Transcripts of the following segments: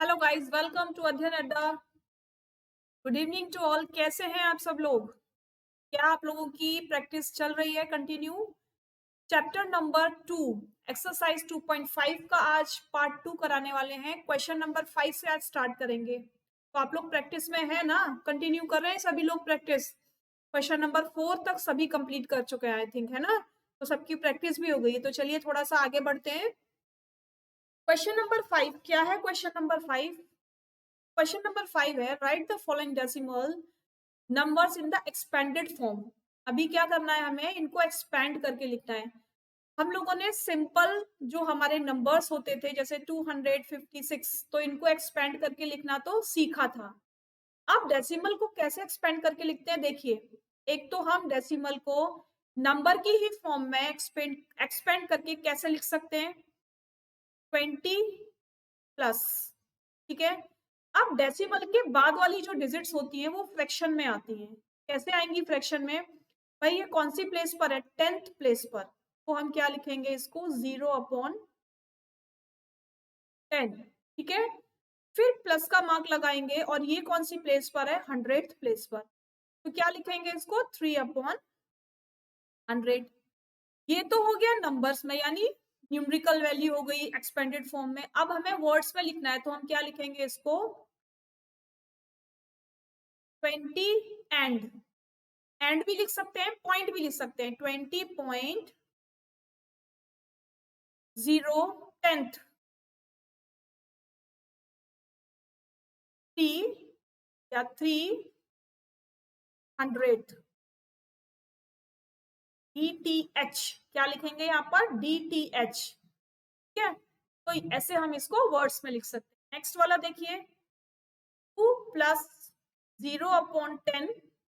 Hello guys, welcome to Adhyayan Adda. Good evening to all. कैसे हैं आप सब लोग? क्या आप लोगों की प्रैक्टिस चल रही है कंटिन्यू? चैप्टर नंबर 2 एक्सरसाइज 2.5 का आज पार्ट 2 कराने वाले हैं। क्वेश्चन नंबर 5 से आज स्टार्ट करेंगे। तो आप लोग प्रैक्टिस में है ना? कंटिन्यू कर रहे हैं सभी लोग प्रैक्टिस? क्वेश्चन नंबर 4 तक सभी कंप्लीट कर चुके हैं आई थिंक, है ना? तो सबकी प्रैक्टिस भी हो गई है। तो चलिए थोड़ा सा आगे बढ़ते हैं। क्वेश्चन नंबर 5 क्या है? क्वेश्चन नंबर 5, क्वेश्चन नंबर 5 है right the following decimal numbers in the expanded form. अभी क्या करना है, हमें इनको एक्सपेंड करके लिखना है। हम लोगों ने सिंपल जो हमारे नंबर्स होते थे जैसे 256, तो इनको एक्सपेंड करके लिखना तो सीखा था। अब डेसिमल को कैसे एक्सपेंड करके लिखते हैं देखिए। एक तो हम डेसिमल को नंबर की ही फॉर्म में एक्सपेंड करके कैसे लिख सकते हैं? 20 प्लस, ठीक है। अब डेसिमल के बाद वाली जो डिजिट्स होती हैं वो फ्रैक्शन में आती हैं। कैसे आएंगी फ्रैक्शन में? भाई ये कौन सी प्लेस पर है? 10th प्लेस पर। तो हम क्या लिखेंगे इसको? 0/10, ठीक है। फिर प्लस का मार्क लगाएंगे और ये कौन सी प्लेस पर है? 100th प्लेस पर। तो क्या लिखेंगे इसको? 3/100। ये तो हो गया नंबर्स में, यानी न्यूमेरिकल वैल्यू हो गई एक्सपेंडेड फॉर्म में। अब हमें वर्ड्स में लिखना है, तो हम क्या लिखेंगे इसको? 20 एंड भी लिख सकते हैं, पॉइंट भी लिख सकते हैं। 20.010th 3 या 300 DTH। क्या लिखेंगे यहाँ पर? DTH, ठीक है। तो ऐसे हम इसको वर्ड्स में लिख सकते हैं। नेक्स्ट वाला देखिए, 2 प्लस 0/10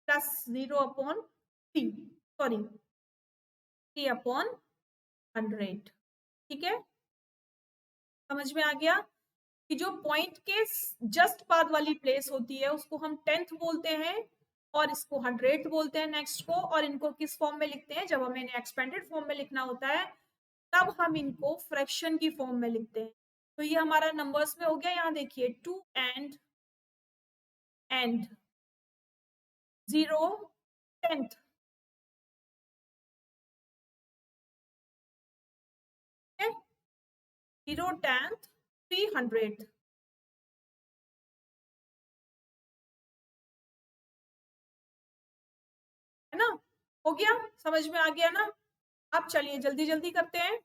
प्लस 0/3, सॉरी 3/100, ठीक है। समझ में आ गया कि जो पॉइंट के जस्ट बाद वाली प्लेस होती है उसको हम 10th बोलते हैं और इसको 100th बोलते हैं नेक्स्ट को। और इनको किस फॉर्म में लिखते हैं? जब हमें एक्सपेंडेड फॉर्म में लिखना होता है तब हम इनको फ्रैक्शन की फॉर्म में लिखते हैं। तो ये हमारा नंबर्स में हो गया। यहाँ देखिए 2 एंड 0/10, 0/10 300, है ना? हो गया, समझ में आ गया ना? अब चलिए जल्दी जल्दी करते हैं।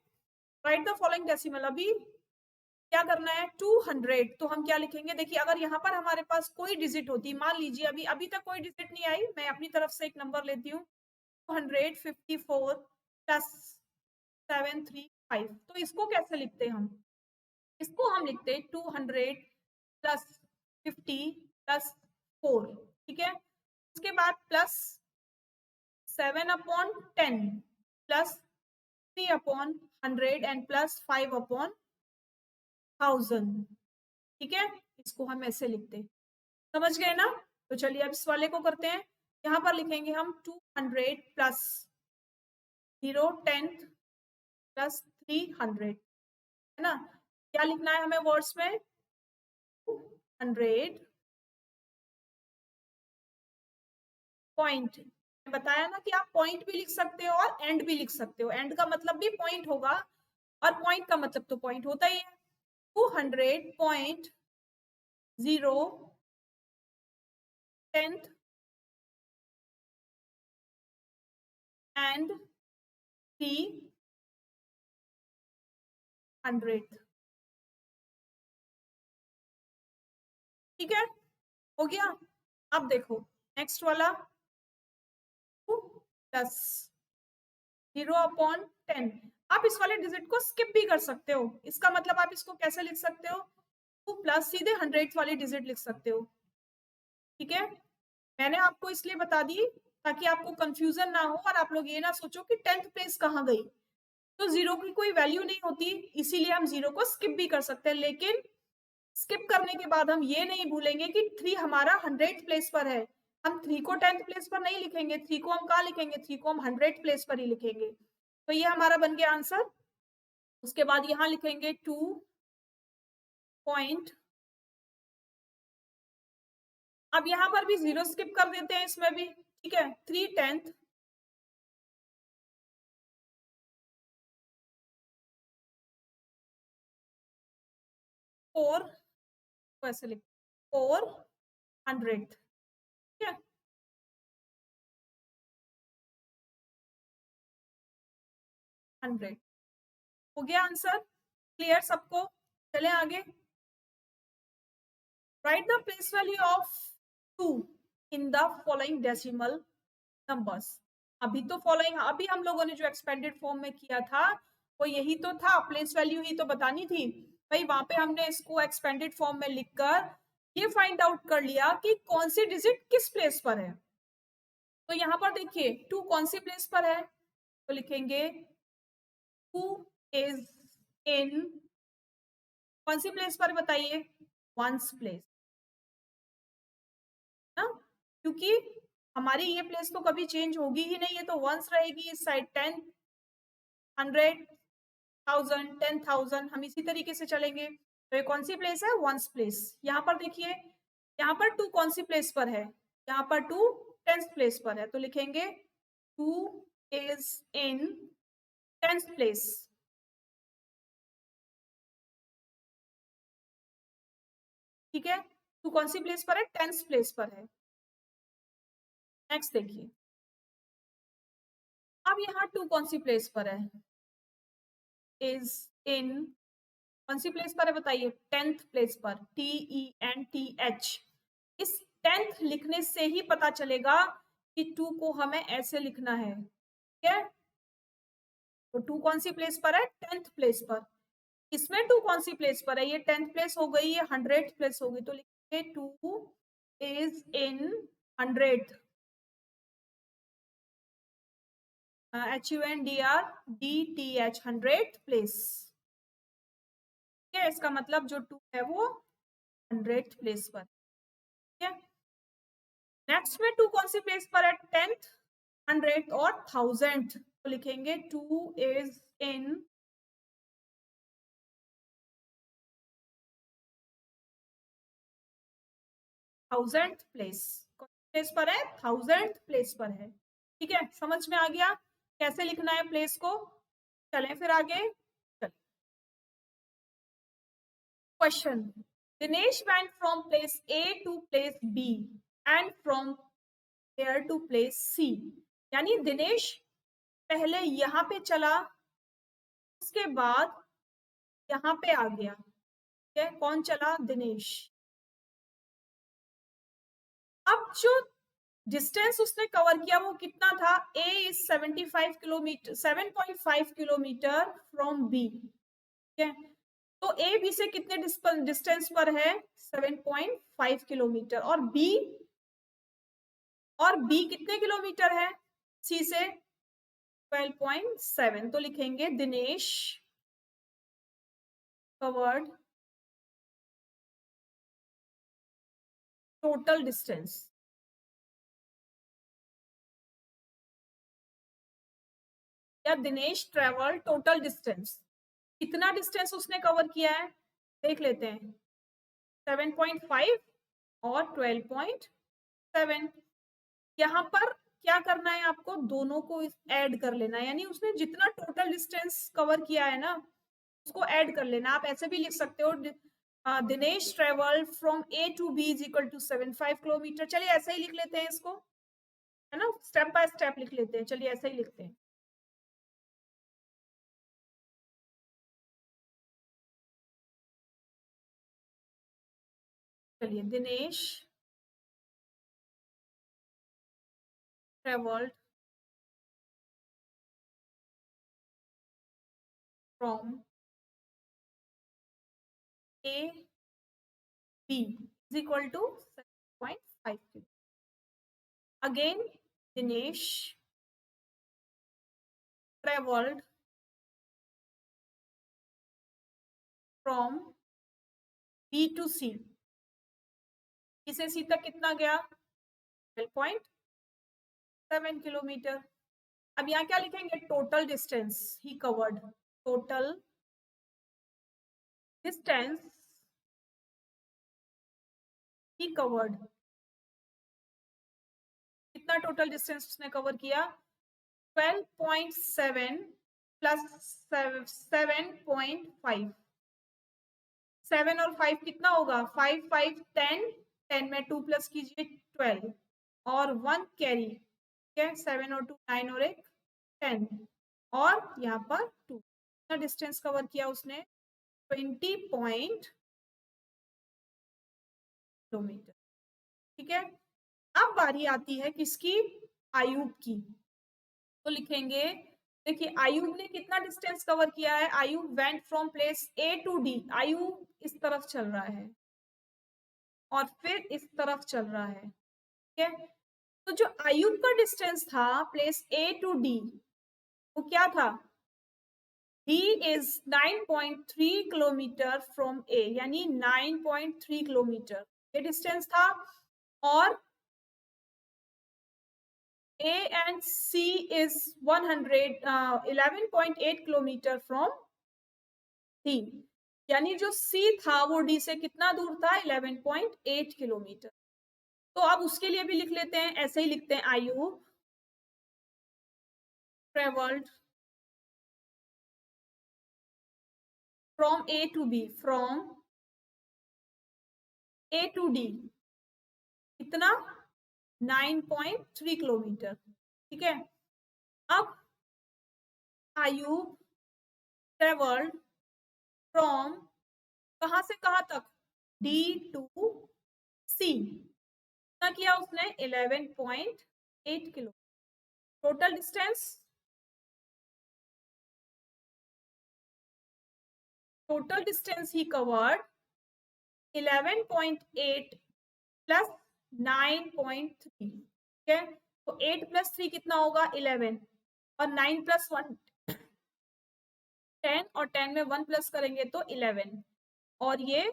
Right the following decimal. अभी क्या करना है? 200। तो हम क्या लिखेंगे? देखिए अगर यहाँ पर हमारे पास कोई डिजिट होती, मान लीजिए अभी अभी तक कोई डिजिट नहीं आई, मैं अपनी तरफ से एक नंबर लेती हूँ 254 प्लस 735। तो इसको कैसे लिखते हैं हम? इसको हम लिखते हैं 200 प्लस 50 प्लस 4, ठीक है। उसके बाद प्लस 7/10 प्लस 3/100 एंड प्लस 5/1000, ठीक है। इसको हम ऐसे लिखते हैं। समझ गए ना? तो चलिए अब इस वाले को करते हैं। यहाँ पर लिखेंगे हम 200 प्लस 0/10 प्लस 300, है ना? क्या लिखना है हमें वर्ड्स में? 200 पॉइंट। बताया ना कि आप पॉइंट भी लिख सकते हो और एंड भी लिख सकते हो। एंड का मतलब भी पॉइंट होगा और पॉइंट का मतलब तो पॉइंट होता ही है। 200.010th एंड 300, ठीक है। हो गया। अब देखो नेक्स्ट वाला, 2 प्लस 0/10। आप इस वाले डिजिट को स्किप भी कर सकते हो। इसका मतलब आप इसको कैसे लिख सकते हो? 2 प्लस सीधे 100th वाली डिजिट लिख सकते हो, ठीक है। मैंने आपको इसलिए बता दी ताकि आपको कंफ्यूजन ना हो और आप लोग ये ना सोचो कि 10th प्लेस कहाँ गई। तो जीरो की कोई वैल्यू नहीं होती, इसीलिए हम जीरो को स्किप भी कर सकते हैं। लेकिन स्किप करने के बाद हम ये नहीं भूलेंगे कि 3 हमारा 100th प्लेस पर है। हम 3 को 10th प्लेस पर नहीं लिखेंगे, 3 को हम कहाँ लिखेंगे? 3 को हम 100th प्लेस पर ही लिखेंगे। तो ये हमारा बन गया आंसर। उसके बाद यहाँ लिखेंगे 2.010 अब यहाँ पर भी 0 स्किप कर देते हैं, इसमें भी ठीक है। 3/10 4, वैसे लिख 400, ठीक है। 100 हो गया आंसर, क्लियर सबको। चले आगे। Right the place value of 2 in the following decimal numbers. अभी तो फॉलोइंग, अभी हम लोगों ने जो एक्सपेंडेड फॉर्म में किया था वो यही तो था, प्लेस वैल्यू ही तो बतानी थी भाई। वहां पे हमने इसको एक्सपेंडेड फॉर्म में लिखकर ये फाइंड आउट कर लिया कि कौन सी डिजिट किस प्लेस पर है। तो यहाँ पर देखिए 2 कौन सी प्लेस पर है, तो लिखेंगे 2 इज इन कौन सी प्लेस पर बताइए, वंस प्लेस ना, क्योंकि हमारी ये प्लेस तो कभी चेंज होगी ही नहीं, ये तो वंस रहेगी इस साइड। 10, 100, 1000, 10,000 हम इसी तरीके से चलेंगे। तो ये कौन सी प्लेस है, वंस प्लेस। यहाँ पर देखिए, यहाँ पर 2 कौन सी प्लेस पर है, यहाँ पर 2 10th प्लेस पर है, तो लिखेंगे 2 इज इन 10th प्लेस। ठीक है, 2 कौन सी प्लेस पर है, 10th प्लेस पर है। नेक्स्ट देखिए, अब यहाँ 2 कौन सी प्लेस पर है, इज इन कौन सी प्लेस पर है बताइए, 10th प्लेस पर, TENTH। इस 10th लिखने से ही पता चलेगा कि 2 को हमें ऐसे लिखना है, ठीक है। तो 2 कौन सी प्लेस पर है, 10th प्लेस पर। इसमें 2 कौन सी प्लेस पर है, ये 10th प्लेस हो गई, ये 100th प्लेस होगी, तो लिखेंगे 2 is in 100th, HUNDRDTH 100th place. ठीक है, इसका मतलब जो 2 है वो 100th प्लेस पर, ठीक है। नेक्स्ट में 2 कौन सी प्लेस पर है, 10th, 100th और 1000th, तो लिखेंगे 2 इज इन 1000th प्लेस। कौन सी प्लेस पर है, 1000th प्लेस पर है। ठीक है, समझ में आ गया कैसे लिखना है प्लेस को। चलें फिर आगे। Question, Dinesh went from place A to place B and from there to place C। यानी दिनेश पहले यहाँ पे चला, उसके बाद यहाँ पे आ गया, ठीक है। कौन चला, दिनेश। अब जो डिस्टेंस उसने कवर किया वो कितना था, A is 75 kilometre, 7.5 kilometre from B, ठीक है। तो ए बी से कितने डिस्टेंस पर है, 7.5 किलोमीटर, और बी कितने किलोमीटर है सी से, 12.7। तो लिखेंगे दिनेश कवर्ड टोटल डिस्टेंस, या दिनेश ट्रेवल टोटल डिस्टेंस। कितना डिस्टेंस उसने कवर किया है देख लेते हैं, 7.5 और 12.7। यहाँ पर क्या करना है आपको, दोनों को ऐड कर लेना है, यानी उसने जितना टोटल डिस्टेंस कवर किया है ना उसको ऐड कर लेना। आप ऐसे भी लिख सकते हो, Dinesh travel from A to B is equal to 75 kilometre. चलिए ऐसे ही लिख लेते हैं इसको, है ना, स्टेप बाय स्टेप लिख लेते हैं। चलिए ऐसे ही लिखते हैं। चलिए, Dinesh travelled from A B is equal to 7.5। Again Dinesh travelled from B to C, इसे सी तक कितना गया, 12.7 किलोमीटर। अब यहाँ क्या लिखेंगे, टोटल डिस्टेंस ही कवर्ड, टोटल डिस्टेंस ही कवर्ड, कितना टोटल डिस्टेंस उसने कवर किया? 12.7 प्लस 7.5, 7 और 5 कितना होगा? 5 5 10, 10 में 2 प्लस कीजिए 12 और 1 कैरी, ठीक है, 7 और 2 9 और 1 10 और यहाँ पर 2, कितना डिस्टेंस कवर किया उसने? 20 किलोमीटर, ठीक है। अब बारी आती है किसकी? आयुब की। तो लिखेंगे, देखिए आयुब ने कितना डिस्टेंस कवर किया है? Ayub went from place A to D. Ayub इस तरफ चल रहा है और फिर इस तरफ चल रहा है, ठीक है। तो जो आयुब का डिस्टेंस था प्लेस ए टू डी, वो क्या था? D is 9.3 kilometre from A, यानी 9.3 किलोमीटर ये डिस्टेंस था। और A and C is 11.8 kilometre from C, यानी जो C था वो D से कितना दूर था? 11.8 किलोमीटर। तो अब उसके लिए भी लिख लेते हैं, ऐसे ही लिखते हैं, Ayub travelled from A to B, from A to D कितना? 9.3 किलोमीटर, ठीक है। अब आयुब ट्रेवल्ड फ्रॉम कहां से कहां तक? D टू C, कितना किया उसने? 11.8 kilo. Total distance, total distance ही कवर्ड 11.8 प्लस 9.3, ठीक है। तो 8 प्लस 3 कितना होगा? 11 और 9 प्लस 1 10 और 10 में 1 प्लस करेंगे तो 11 और ये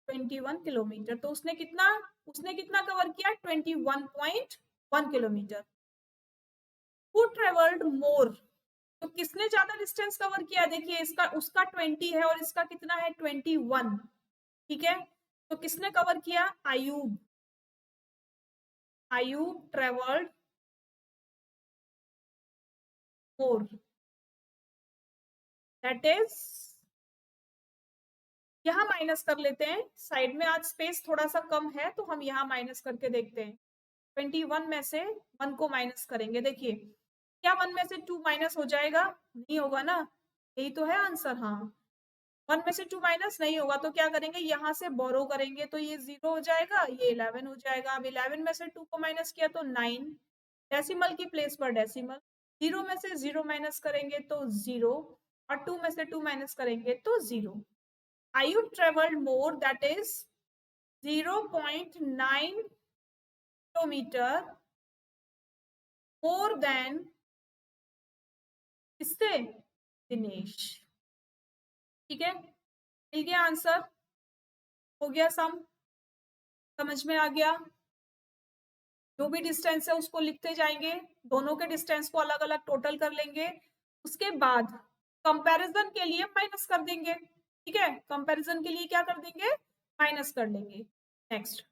21 किलोमीटर। तो उसने कितना कवर किया? 21.1 किलोमीटर। हु ट्रेवल्ड मोर, तो किसने ज्यादा डिस्टेंस कवर किया? देखिए इसका उसका 20 है और इसका कितना है? 21, ठीक है। तो किसने कवर किया? Ayub. Ayub travelled more, that is, यहां माइनस कर लेते हैं, साइड में आज स्पेस थोड़ा सा कम है तो हम यहाँ माइनस करके देखते हैं। 21 में से 1 को माइनस करेंगे, देखिए क्या 1 में से 2 माइनस हो जाएगा? नहीं होगा ना, यही तो है आंसर। हाँ, 1 में से 2 माइनस नहीं होगा तो क्या करेंगे? यहाँ से बोरो करेंगे तो ये 0 हो जाएगा, ये 11 हो जाएगा। अब 11 में से 2 को माइनस किया तो 9, डेसिमल की प्लेस पर डेसिमल, 0 में से 0 माइनस करेंगे तो 0 और 2 में से 2 माइनस करेंगे तो 0। Ayub travelled more, that is 0.9 kilometre more than किससे? दिनेश, ठीक है। मिल गया आंसर, हो गया सम, समझ में आ गया। जो भी डिस्टेंस है उसको लिखते जाएंगे, दोनों के डिस्टेंस को अलग अलग टोटल कर लेंगे, उसके बाद कंपैरिजन के लिए माइनस कर देंगे, ठीक है। कंपैरिजन के लिए क्या कर देंगे? माइनस कर लेंगे। Next,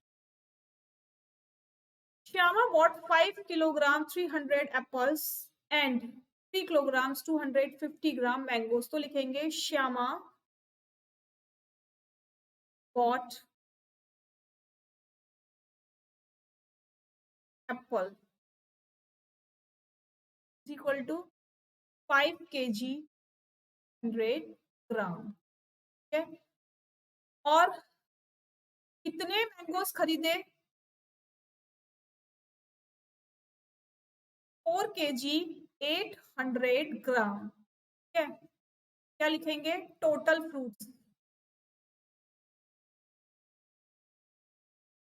Shyama bought 5 kilogram 300 apples and 3 kilogram 250 gram mangoes. तो लिखेंगे Shyama bought apple is equal to 5 kg 100 ग्राम, ठीक है। और कितने मैंगोज खरीदे? 4 kg 800 ग्राम, ठीक है। क्या लिखेंगे? Total fruits,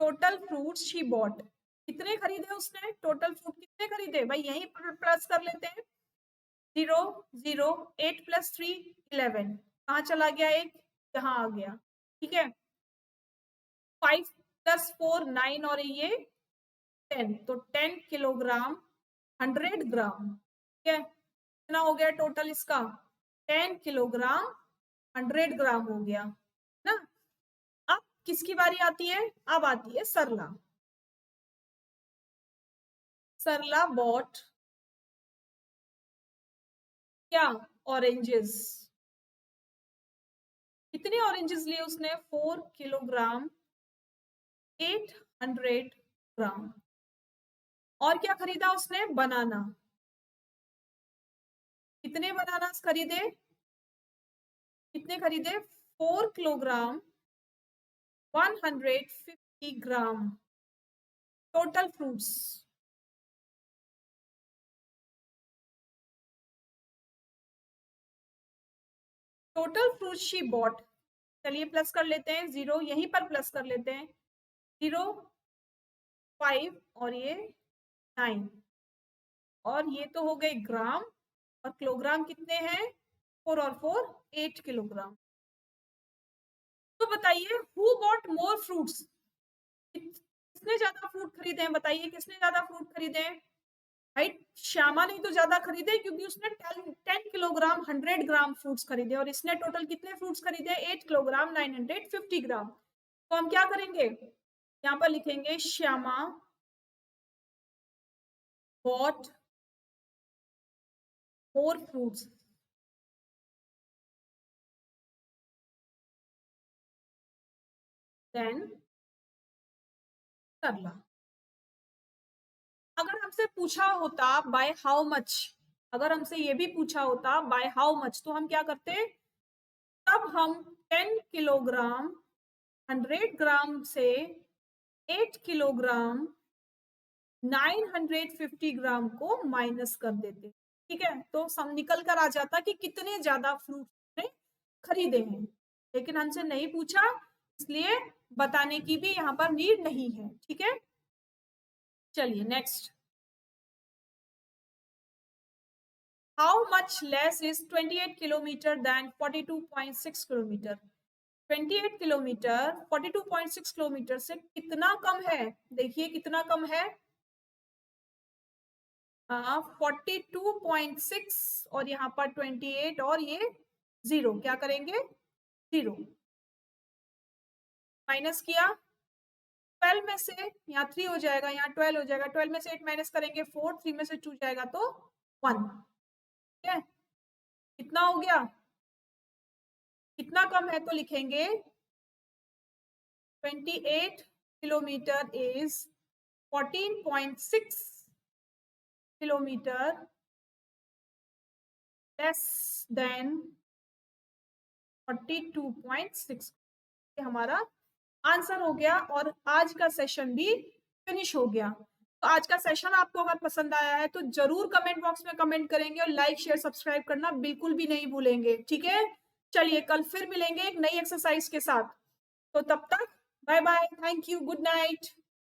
total fruits she bought, कितने खरीदे उसने? टोटल फ्रूट कितने खरीदे? भाई यहीं प्लस कर लेते हैं, 0 0, 8 प्लस 3 11, कहाँ चला गया? एक यहाँ आ गया, ठीक है। 5 प्लस 4 9 और ये 10, तो 10 किलोग्राम 100 ग्राम, ठीक है। कितना हो गया टोटल इसका? 10 किलोग्राम 100 ग्राम हो गया ना। अब किसकी बारी आती है? अब आती है सरला। सरला बॉट क्या? ऑरेंजेस। कितने ऑरेंजेस लिए उसने? 4 किलोग्राम 800 ग्राम। और क्या खरीदा उसने? बनाना। कितने बनानास खरीदे? कितने खरीदे? 4 kilogram 150 gram total fruits. Total fruit she bought. चलिए प्लस कर लेते हैं, 0 यहीं पर प्लस कर लेते हैं। 0 5 और ये 9 और ये तो हो गए ग्राम। और किलोग्राम कितने हैं? 4 और 4 8 किलोग्राम। तो बताइए हु बॉट मोर फ्रूट्स? किसने ज्यादा फ्रूट खरीदे हैं? बताइए किसने ज्यादा फ्रूट खरीदे हैं? भाई श्यामा ने तो ज्यादा खरीदे क्योंकि उसने 10 किलोग्राम 100 ग्राम फ्रूट्स खरीदे और इसने टोटल कितने फ्रूट्स खरीदे? 8 किलोग्राम 950 ग्राम। तो हम क्या करेंगे? यहाँ पर लिखेंगे Shyama bought more fruits than Sarla. अगर हमसे पूछा होता बाय हाउ मच, अगर हमसे ये भी पूछा होता बाय हाउ मच, तो हम क्या करते? तब हम 10 किलोग्राम 100 ग्राम से 8 किलोग्राम 950 ग्राम को माइनस कर देते। ठीक है, तो सम निकल कर आ जाता कि कितने ज्यादा फ्रूट ने खरीदे हैं। लेकिन हमसे नहीं पूछा, इसलिए बताने की भी यहाँ पर नीड नहीं है। ठीक है, चलिए next. How much less is 28 kilometer than 42.6 kilometre? 28 kilometre 42.6 kilometre से कितना कम है? देखिए कितना कम है। 42.6 और यहाँ पर 28 और ये 0, क्या करेंगे? 0 माइनस किया। 12 में से यहाँ 3 हो जाएगा, यहाँ 12 हो जाएगा। 12 में से 8 माइनस करेंगे 4, 3 में से 2 जाएगा तो 1। ठीक है, कितना हो गया? कितना कम है? तो लिखेंगे 28 kilometre is 14.6 kilometre less than 42.6। हमारा आंसर हो गया और आज का सेशन भी फिनिश हो गया। तो आज का सेशन आपको अगर पसंद आया है तो जरूर कमेंट बॉक्स में कमेंट करेंगे और लाइक शेयर सब्सक्राइब करना बिल्कुल भी नहीं भूलेंगे। ठीक है, चलिए कल फिर मिलेंगे एक नई एक्सरसाइज के साथ। तो तब तक bye bye, thank you, good night.